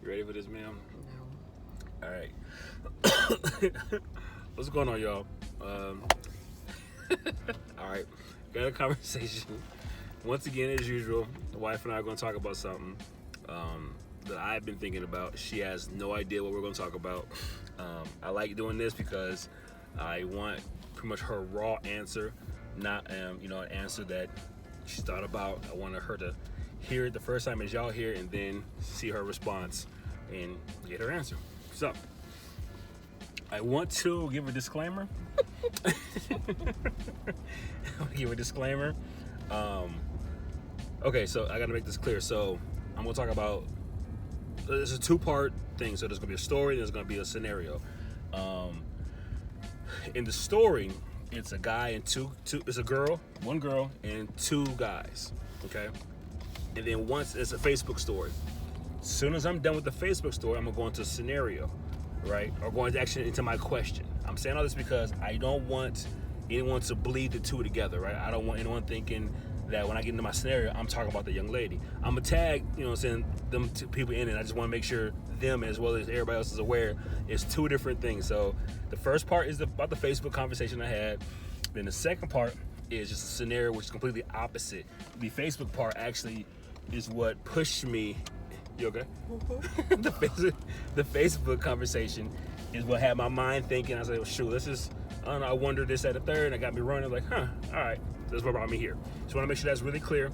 You ready for this, ma'am? No. All right. What's going on, y'all? All right. Got a conversation. Once again, as usual, the wife and I are going to talk about something that I've been thinking about. She has no idea what we're going to talk about. I like doing this because I want pretty much her raw answer, not an answer that she thought about. I want her to hear it the first time as y'all hear it, and then see her response and get her answer. So, I want to give a disclaimer. Okay, so I got to make this clear. So I'm going to talk about, this is a two-part thing. So there's going to be a story, there's going to be a scenario. In the story, it's a guy and it's a girl, one girl and two guys, okay? And then once it's a Facebook story. As soon as I'm done with the Facebook story, I'm going to go into a scenario, right? Or going actually into my question. I'm saying all this because I don't want anyone to bleed the two together, right? I don't want anyone thinking that when I get into my scenario, I'm talking about the young lady. I'm going to tag, saying them two people in it. I just want to make sure them as well as everybody else is aware it's two different things. So the first part is about the Facebook conversation I had. Then the second part is just a scenario which is completely opposite. The Facebook part actually is what pushed me. You okay? Mm-hmm. The Facebook conversation is what had my mind thinking. I was like, well, shoot, let's just, I don't know, I wondered this at a third, and it got me running. Like, all right, that's what brought me here. Just want to make sure that's really clear.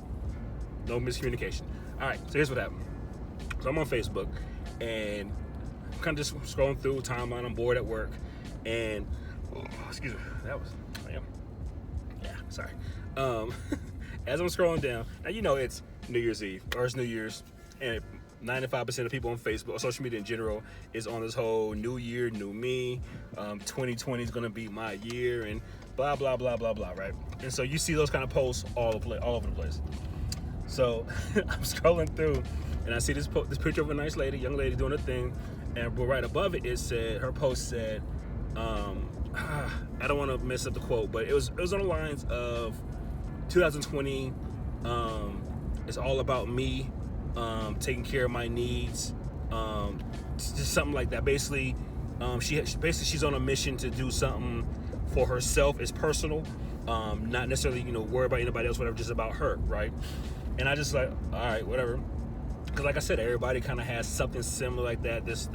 No miscommunication. All right, so here's what happened. So I'm on Facebook, and I'm kind of just scrolling through timeline. I'm bored at work, and, excuse me, sorry. As I'm scrolling down, now it's New Year's Eve, or it's New Year's, and 95% of people on Facebook or social media in general is on this whole new year, new me, 2020 is going to be my year, and blah, blah, blah, blah, blah, right? And so you see those kind of posts all over the place. So I'm scrolling through, and I see this picture of a nice lady, young lady doing a thing, and right above it, her post said, I don't want to mess up the quote, but it was on the lines of 2020, it's all about me, taking care of my needs, just something like that. Basically, she's on a mission to do something for herself. It's personal, not necessarily worry about anybody else, whatever, just about her, right? And I just like, all right, whatever, because like I said, everybody kind of has something similar like that this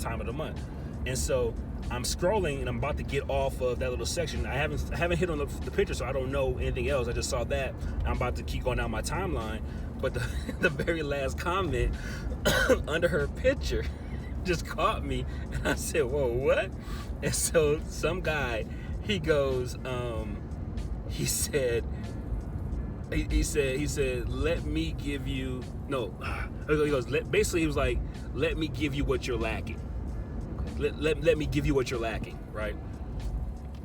time of the month. And so I'm scrolling, and I'm about to get off of that little section. I haven't hit on the picture, so I don't know anything else. I just saw that. I'm about to keep going down my timeline, but the very last comment under her picture just caught me, and I said, "Whoa, what?" And so some guy, he goes, he said, "Let me give you no." He goes, basically, he was like, "Let me give you what you're lacking." Let me give you what you're lacking, right?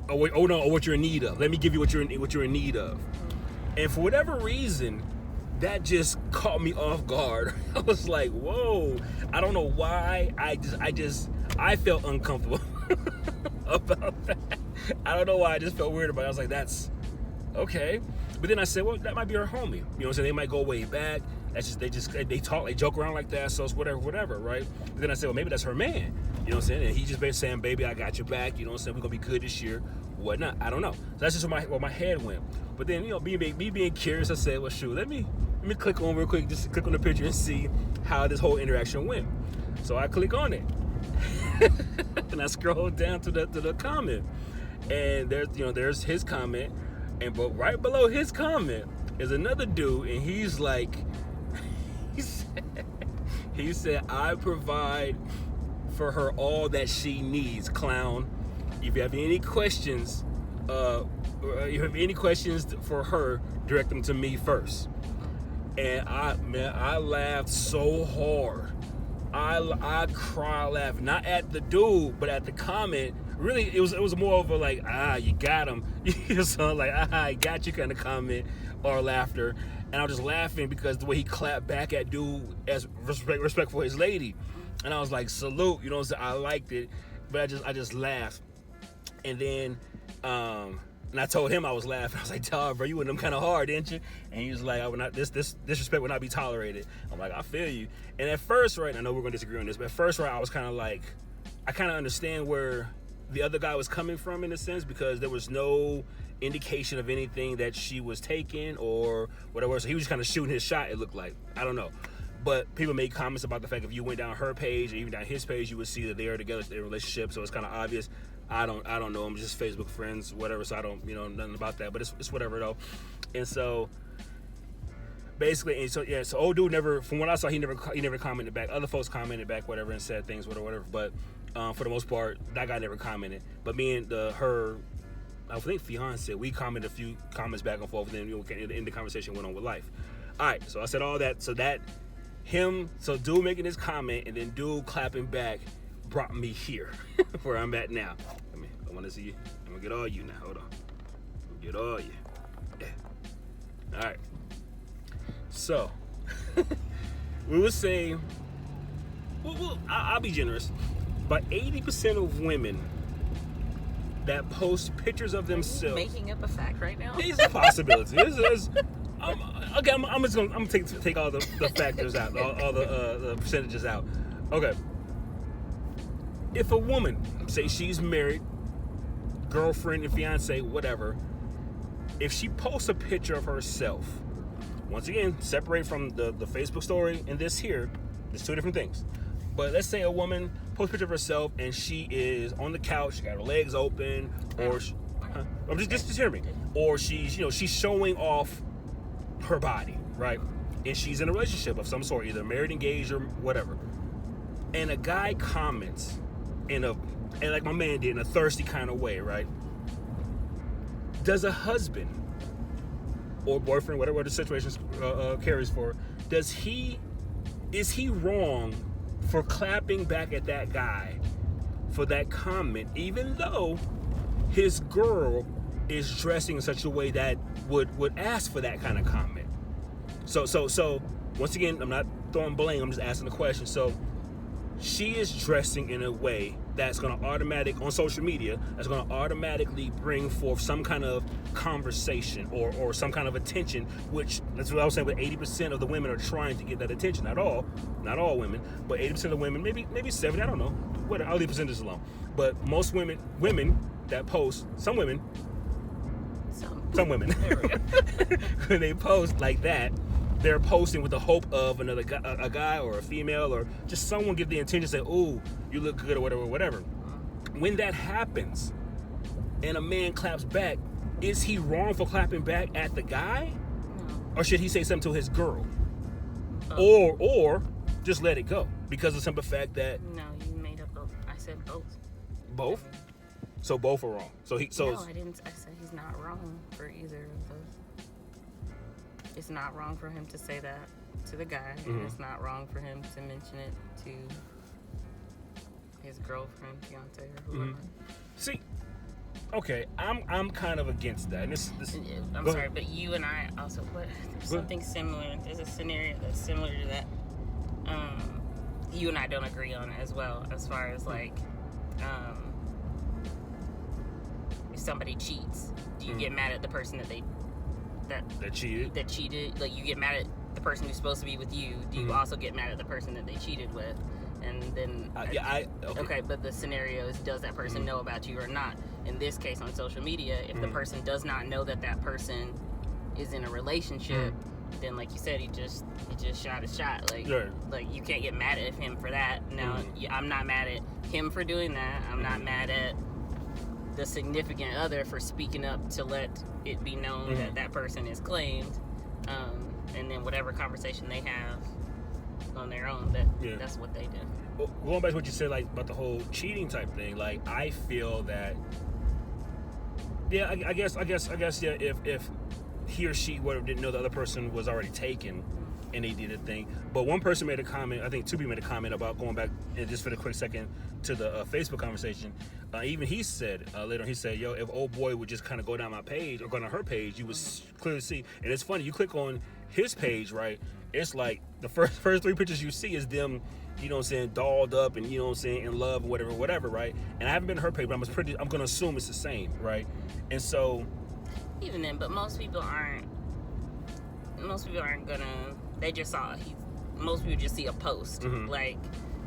Or what you're in need of. Let me give you what you're in need of. And for whatever reason, that just caught me off guard. I was like, whoa. I don't know why. I felt uncomfortable about that. I don't know why. I just felt weird about it. I was like, that's okay. But then I said, well, that might be her homie. You know what I'm saying? They might go way back. That's just they talk, they joke around like that. So it's whatever, right? But then I said, well, maybe that's her man. You know what I'm saying? And he just been saying, baby, I got your back. You know what I'm saying? We're gonna be good this year, whatnot. I don't know. So that's just where my head went. But then me being curious, I said, well, shoot, let me click on real quick, just click on the picture and see how this whole interaction went. So I click on it, and I scroll down to the comment, and there's his comment, but right below his comment is another dude, and he's like, he said, I provide for her all that she needs, clown. If you have any questions, for her, direct them to me first. And I laughed so hard. I cried laughing, not at the dude, but at the comment. Really, it was more of a like, you got him. So like, I got you kind of comment or laughter. And I was just laughing because the way he clapped back at dude as respect for his lady. And I was like, salute, I liked it. But I just laughed. And then And I told him I was laughing. I was like, dog, bro, you went them kind of hard, didn't you? And he was like, I would not, this disrespect would not be tolerated. I'm like, I feel you. And at first, right, I know we're going to disagree on this, but at first, right, I was kind of like, I kind of understand where the other guy was coming from in a sense, because there was no indication of anything that she was taking or whatever. So he was just kind of shooting his shot, it looked like. I don't know. But people made comments about the fact if you went down her page or even down his page, you would see that they are together, their relationship. So it's kind of obvious. I don't know. I'm just Facebook friends, whatever. So I don't, nothing about that. But it's whatever though. And so basically, so old dude never, from what I saw, he never commented back. Other folks commented back, whatever, and said things, whatever. But for the most part, that guy never commented. But me and her, I think fiance, we commented a few comments back and forth, and then the conversation went on with life. All right. So I said all that. So dude making this comment and then dude clapping back brought me here where I'm at now. I want to see you. I'm gonna get all you now. Hold on. Get all you. Yeah. All right. So we would say, I'll be generous, but 80% of women that post pictures of themselves. Making up a fact right now. It's a possibility. Okay, I'm just gonna take all the factors out, all the percentages out. Okay. If a woman, say she's married, girlfriend and fiance, whatever, if she posts a picture of herself, once again, separate from the Facebook story and this here, there's two different things. But let's say a woman posts a picture of herself and she is on the couch, she got her legs open, or just hear me, or she's showing off her body, right? And she's in a relationship of some sort, either married, engaged, or whatever. And a guy comments and like my man did, in a thirsty kind of way, right? Does a husband or boyfriend, whatever the situation carries for, is he wrong for clapping back at that guy for that comment, even though his girl is dressing in such a way that would ask for that kind of comment? So once again, I'm not throwing blame, I'm just asking the question. So she is dressing in a way that's going to on social media, that's going to automatically bring forth some kind of conversation or some kind of attention, which that's what I was saying, with 80% of the women are trying to get that attention. Not all women, but 80% of the women, maybe 70, I don't know. Whatever, I'll leave percentages alone. But most women that post, some women, when they post like that, they're posting with the hope of another guy, a guy or a female, or just someone give the intention, say, "Ooh, you look good," or whatever. When that happens, and a man claps back, is he wrong for clapping back at the guy, or should he say something to his girl, or just let it go because of the simple fact that no, you made up both. I said both. Both. So both are wrong. No, I didn't. I said he's not wrong for either of those. It's not wrong for him to say that to the guy, and it's not wrong for him to mention it to his girlfriend, fiance, or whoever. See, okay, I'm kind of against that. And this I'm sorry, but you and I also there's something similar. There's a scenario that's similar to that. You and I don't agree on as well, as far as like, if somebody cheats, do you get mad at the person that cheated? Like, you get mad at the person who's supposed to be with you. Do you also get mad at the person that they cheated with? And then okay, but the scenario is, does that person know about you or not? In this case, on social media, if the person does not know that person is in a relationship, then, like you said, he just shot his shot. Like, like, you can't get mad at him for that. Now, I'm not mad at him for doing that. I'm not mad at the significant other for speaking up to let it be known that person is claimed, and then whatever conversation they have on their own, that's what they do. Well, going back to what you said, like, about the whole cheating type thing, like, I feel that, I guess, if he or she didn't know the other person was already taken and they did a thing. But one person made a comment, I think two people made a comment about going back, and just for the quick second, to the Facebook conversation. Even he said, later on, he said, yo, if old boy would just kind of go down my page or go down her page, you would clearly see. And it's funny, you click on his page, right? It's like the first three pictures you see is them, you know what I'm saying, dolled up and, you know what I'm saying, in love, whatever, right? And I haven't been to her page, but I'm going to assume it's the same, right? And so even then, but most people aren't gonna. They just saw. Most people just see a post, like.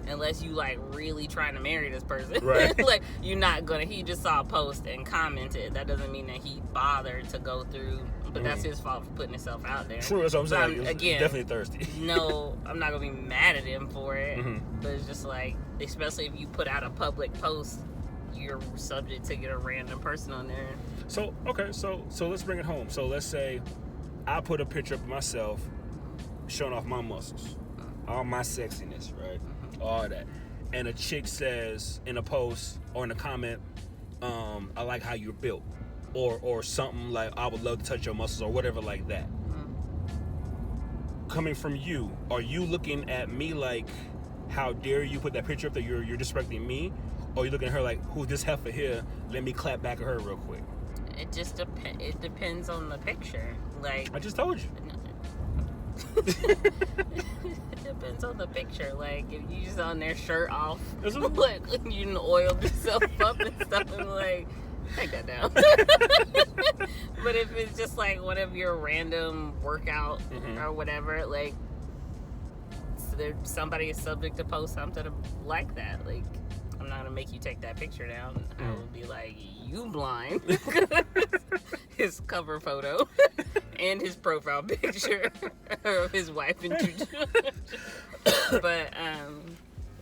Unless you like really trying to marry this person, right? Like you're not gonna. He just saw a post and commented. That doesn't mean that he bothered to go through. But that's his fault for putting himself out there. True, that's what I'm saying. Again, definitely thirsty. No, I'm not gonna be mad at him for it. But it's just like, especially if you put out a public post, you're subject to get a random person on there. So okay, so let's bring it home. So let's say I put a picture of myself showing off my muscles, all my sexiness, right? All that, and a chick says in a post or in a comment, I like how you're built, or something like, I would love to touch your muscles, or whatever like that. Coming from you, are you looking at me like, how dare you put that picture up, that you're disrespecting me, or you looking at her like, who's this heifer here, let me clap back at her real quick? It just it depends on the picture. Like, I just told you. It depends on the picture. Like, if you just on there shirt off, like you done oiled yourself up and stuff, and like, take that down. But if it's just like one of your random workout or whatever, like, so somebody is subject to post something like that, like, I'm not gonna make you take that picture down. I would be like, you blind. His cover photo and his profile picture of his wife and two children. But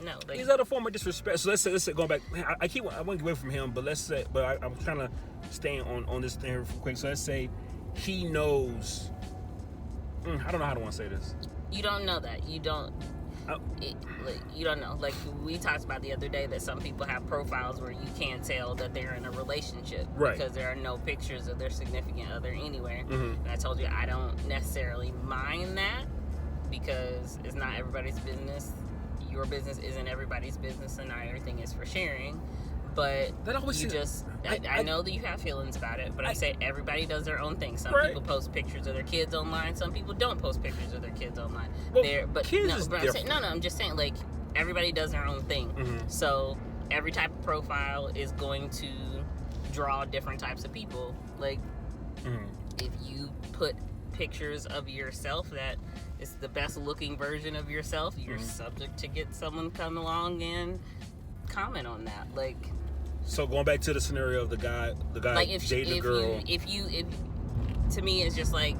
no, like, is that a form of disrespect? So let's say going back. I want to get away from him, but let's say, I'm trying to stay on this thing real quick. So let's say he knows. I don't know how to want to say this. You don't know that. You don't. You don't know. Like, we talked about the other day that some people have profiles where you can't tell that they're in a relationship, right? Because there are no pictures of their significant other anywhere. And I told you I don't necessarily mind that, because it's not everybody's business. Your business isn't everybody's business, and not everything is for sharing. But I know that you have feelings about it, but I say everybody does their own thing. Some people post pictures of their kids online. Some people don't post pictures of their kids online. Well, I'm just saying, like, everybody does their own thing. So every type of profile is going to draw different types of people. Like, if you put pictures of yourself that is the best looking version of yourself, you're subject to get someone come along and comment on that. Like, so going back to the scenario of the guy like, dating a girl. If to me, it's just like,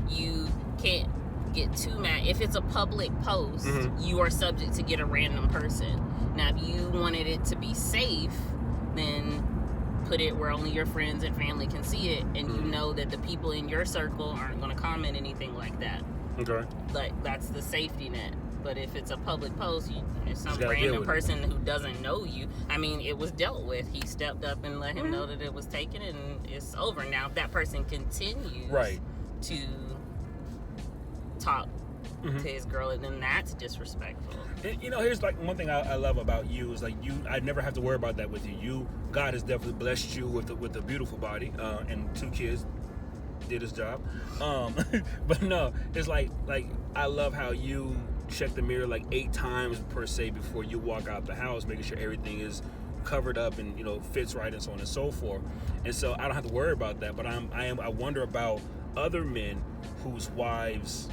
you can't get too mad. If it's a public post, you are subject to get a random person. Now, if you wanted it to be safe, then put it where only your friends and family can see it, and you know that the people in your circle aren't going to comment anything like that. Okay. Like, that's the safety net. But if it's a public post, if some random person who doesn't know you, I mean, it was dealt with. He stepped up and let him know that it was taken, and it's over. Now, if that person continues to talk to his girl, and then that's disrespectful. And, here's like one thing I love about you is, like, I never have to worry about that with you. God has definitely blessed you with a beautiful body and 2 kids. Did his job. But no, it's like I love how you check the mirror like 8 times per se before you walk out the house, making sure everything is covered up and fits right and so on and so forth. And so I don't have to worry about that. But I wonder about other men whose wives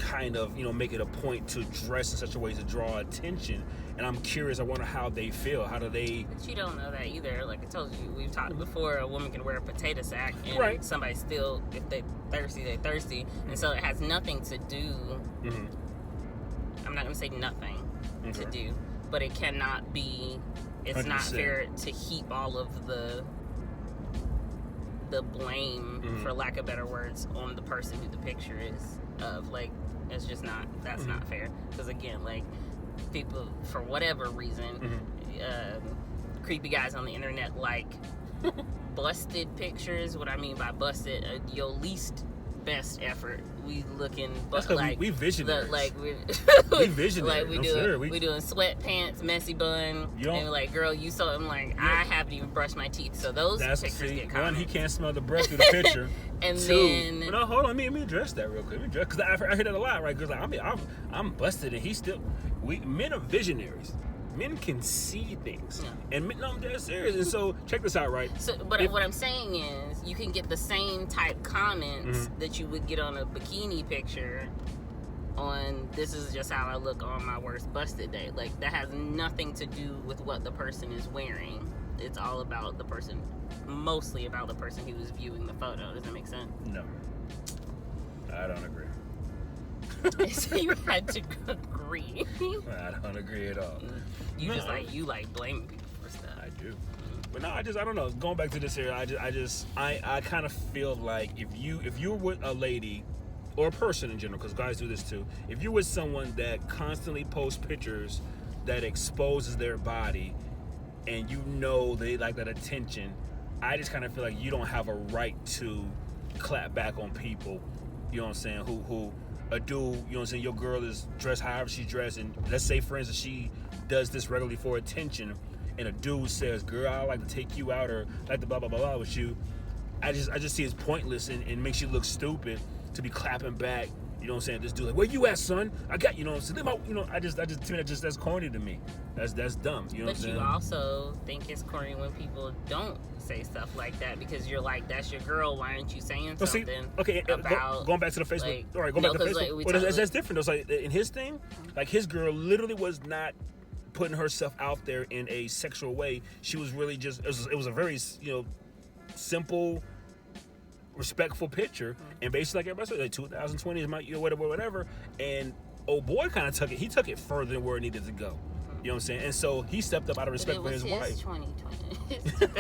kind of make it a point to dress in such a way to draw attention, and I'm curious. I wonder how they feel. How do they? But you don't know that either. Like I told you, we've talked before. A woman can wear a potato sack, and somebody still, if they thirsty, they thirsty, and so it has nothing to do. I'm not gonna say nothing to do, but it cannot be. It's 100%. Not fair to heap all of the blame, for lack of better words, on the person who the picture is of. Like, it's just not. That's not fair. Because again, like, people, for whatever reason, creepy guys on the internet like busted pictures. What I mean by busted, your least best effort. We looking, but like we visionaries. We visionaries. Like we doing sweatpants, messy bun, and like, girl, you saw. I'm like, I haven't even brushed my teeth, so those pictures get commented. 1, he can't smell the breath through the picture. And 2, then, but no, hold on, let me address that real quick. Because I hear that a lot, right? Because like, I'm busted, and he's still. Men are visionaries. Men can see things, and men, no, I'm dead serious. And so, check this out, right? So, but what I'm saying is, you can get the same type comments that you would get on a bikini picture. On this is just how I look on my worst busted day. Like, that has nothing to do with what the person is wearing. It's all about the person, mostly about the person who is viewing the photo. Does that make sense? No, I don't agree. So you had to agree. I don't agree at all. You like blaming people for stuff. I do. But no, I don't know. Going back to this here, I kind of feel like if you're with a lady or a person in general, because guys do this too. If you're with someone that constantly posts pictures that exposes their body, and you know they like that attention, I just kind of feel like you don't have a right to clap back on people. You know what I'm saying? Who a dude, you know what I'm saying? Your girl is dressed however she's dressed, and let's say, for instance, she does this regularly for attention, and a dude says, "Girl, I like to take you out," or like the blah blah blah blah with you. I just see it's pointless and makes you look stupid to be clapping back. You know what I'm saying? This dude like, "Where you at, son? I got," you know what I'm saying? You know, I just to me that's corny to me. That's dumb. You know what I'm saying? But you also think it's corny when people don't say stuff like that, because you're like, that's your girl. Why aren't you saying something? Okay, about going back to the Facebook. Like, all right, going back to Facebook. Like, that's different. It was like in his thing, like his girl literally was not putting herself out there in a sexual way. She was really just. It was a very simple, respectful picture, and basically like everybody said, like 2020 is my year, whatever. And old boy kind of took it. He took it further than where it needed to go. You know what I'm saying? And so he stepped up out of respect for his wife. 2020.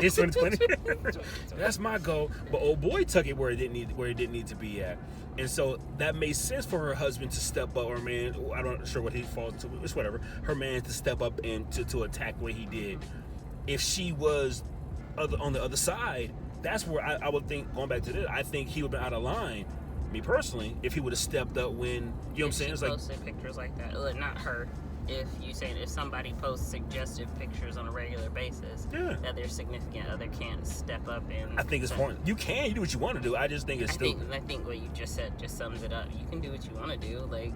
It's 2020. That's my goal. But old boy took it where it didn't need to be at. And so that made sense for her husband to step up, or man, I don't sure what he falls into. It's whatever. Her man to step up and to attack what he did. If she was on the other side, that's where I would think, going back to this, I think he would have been out of line, me personally, if he would have stepped up when, you know what I'm saying? It's like posted pictures like that. Not her. If somebody posts suggestive pictures on a regular basis, that their significant other can't step up and. I think it's important. You do what you want to do. I just think it's stupid. I think what you just said just sums it up. You can do what you want to do. Like,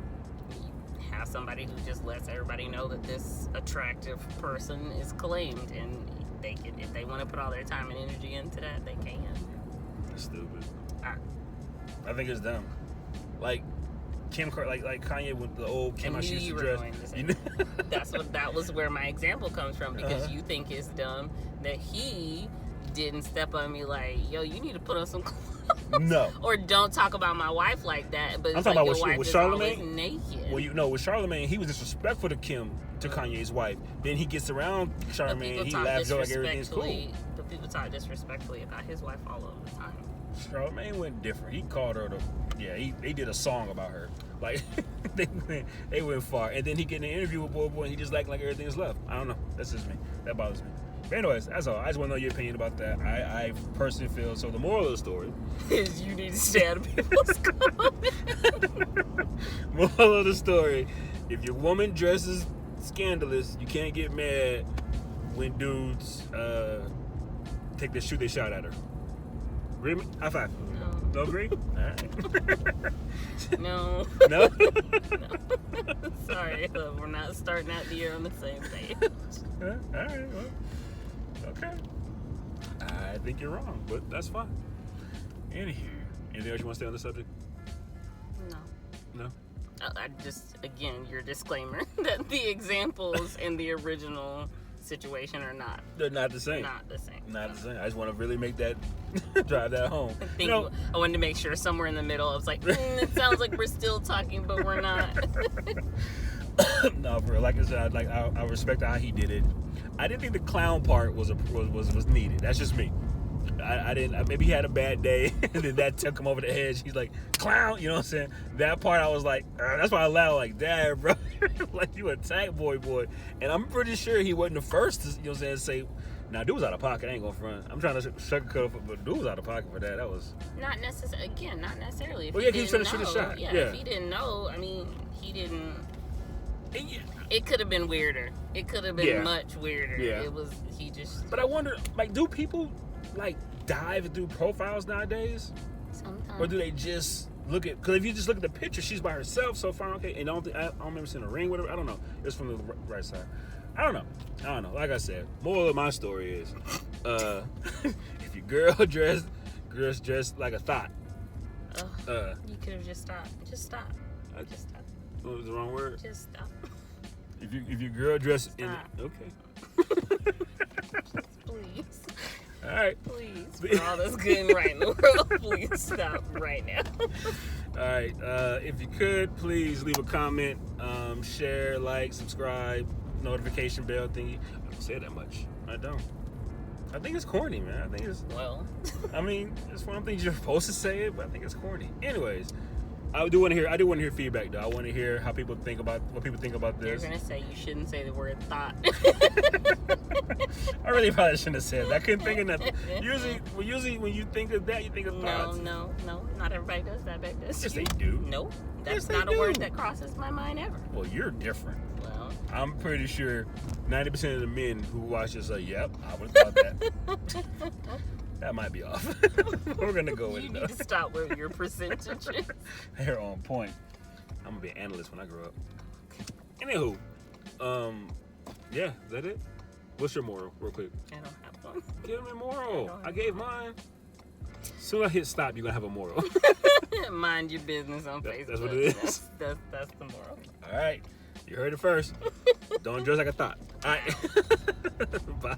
you have somebody who just lets everybody know that this attractive person is claimed, and they can, if they want to put all their time and energy into that, they can. It's stupid. I think it's dumb. Like Kim, like Kanye with the old Kim, how she used to dress. That was where my example comes from, because you think it's dumb that he didn't step on me like, yo, you need to put on some clothes. No. Or don't talk about my wife like that. But I'm talking about your wife with is Charlamagne. Naked. Well, with Charlamagne, he was disrespectful to Kanye's wife. Then he gets around Charlamagne, he laughs like everything's cool. But people talk disrespectfully about his wife all over the time. Charlamagne went different. He called her they did a song about her. Like they went far. And then he get in an interview with Boy and he just like everything is love. I don't know. That's just me. That bothers me. But anyways, that's all. I just want to know your opinion about that. I personally feel, so the moral of the story is you need to stay out of people's comments. Moral of the story: if your woman dresses scandalous, you can't get mad when dudes shoot their shot at her. Agree? High five. No agree? All right. No. No? No. Sorry, we're not starting out the year on the same page. All right, well, okay. I think you're wrong, but that's fine. Anywho, anything else you want to say on the subject? No? I just, again, your disclaimer that the examples in the original situation are not. They're not the same. Not the same. Not the same. I just want to really make that, drive that home. I wanted to make sure somewhere in the middle, I was like, it sounds like we're still talking, but we're not. No, for real. Like I said, I respect how he did it. I didn't think the clown part was needed. That's just me. I didn't. Maybe he had a bad day, and then that took him over the edge. He's like, clown, you know what I'm saying? That part I was like, that's why I laughed like, damn, bro. Like, you attack boy. And I'm pretty sure he wasn't the first to, you know what I'm saying, say, now, dude was out of pocket. I ain't gonna front. I'm trying to sugarcoat it, but dude was out of pocket for that. That was not necessarily. Again, not necessarily. If he was trying to shoot a shot. Yeah, if he didn't know, I mean, he didn't. It could have been weirder. It could have been much weirder. Yeah. It was. He just. But I wonder, like, do people dive through profiles nowadays? Sometimes. Or do they just look at? Because if you just look at the picture, she's by herself so far. Okay, and I don't remember seeing a ring. Whatever. I don't know. It's from the right side. I don't know. Like I said, moral of my story is, if your girl dressed like a thought. You could have just stopped. Just stop. Just stop. What was the wrong word? Just stop. If your girl dressed in, okay. Please. All right. Please, for all that's good and right in the world, please stop right now. All right. If you could, please leave a comment, share, like, subscribe, notification bell thingy. I don't say that much. I don't. I think it's corny, man. I think it's. Well. I mean, it's one of the things you're supposed to say it, but I think it's corny. Anyways, I do want to hear feedback, though. I want to hear how people think about what people think about this. You're gonna say you shouldn't say the word thought. I really probably shouldn't have said that. I couldn't think of nothing. Usually when you think of that, you think of thoughts. No. Not everybody does that, back this. Yes, they do. Nope. That's not a word that crosses my mind ever. Well, you're different. Well, I'm pretty sure 90% of the men who watch this are like, yep, I would have thought that. That might be off. We're going to go with it, though. You need to stop with your percentages. They're on point. I'm going to be an analyst when I grow up. Anywho, yeah, is that it? What's your moral, real quick? I don't have one. Give me a moral. I gave mine. As soon as I hit stop, you're going to have a moral. Mind your business on Facebook. That's what it is. That's the moral. All right. You heard it first. Don't dress like a thought. All right. Bye.